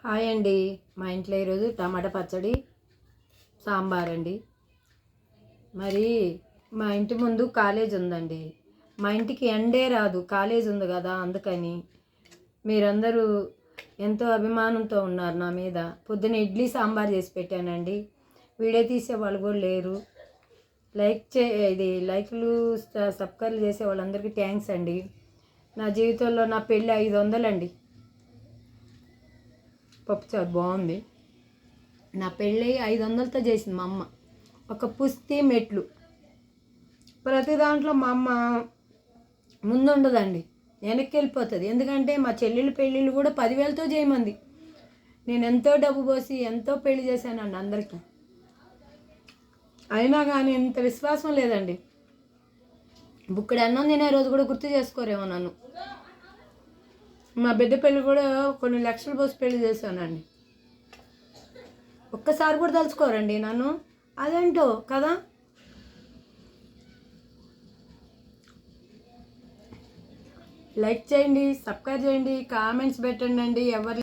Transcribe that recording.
Hi అండి. మా ఇంట్లో ఈరోజు టమాటా పచ్చడి, సాంబార్ అండి. మరి మా ఇంటి ముందు కాలేజ్ ఉందండి. మా ఇంటికి ఎండే రాదు, కాలేజ్ ఉంది కదా, అందుకని మీరందరూ ఎంతో అభిమానంతో ఉన్నారు నా మీద. పొద్దున ఇడ్లీ సాంబార్ చేసి పెట్టానండి. వీడియో తీసే వాళ్ళు కూడా లేరు. లైక్లు సబ్స్క్రైబ్ చేసే వాళ్ళందరికీ థ్యాంక్స్ అండి. నా జీవితంలో నా పెళ్ళి 500 అండి. పప్పుచారు బాగుంది. నా పెళ్ళి 500తో చేసింది మా అమ్మ. ఒక పుస్తీ మెట్లు ప్రతి దాంట్లో మా అమ్మ ముందుండదండి, వెనక్కి వెళ్ళిపోతుంది. ఎందుకంటే మా చెల్లెళ్ళు పెళ్ళిళ్ళు కూడా 10,000తో చేయమంది. నేను ఎంతో డబ్బు పోసి ఎంతో పెళ్లి చేశానండి అందరికీ. అయినా కానీ ఇంత విశ్వాసం లేదండి. బుక్కడి అన్నం తినే రోజు కూడా గుర్తు చేసుకోరేమో నన్ను. మా బిడ్డ పెళ్ళి కూడా కొన్ని లక్షలు పోసి పెళ్లి చేశానండి. ఒక్కసారి కూడా తలుచుకోరండి నన్ను. అదేంటో కదా. లైక్ చేయండి, సబ్స్క్రైబ్ చేయండి, కామెంట్స్ పెట్టండి అండి. ఎవరు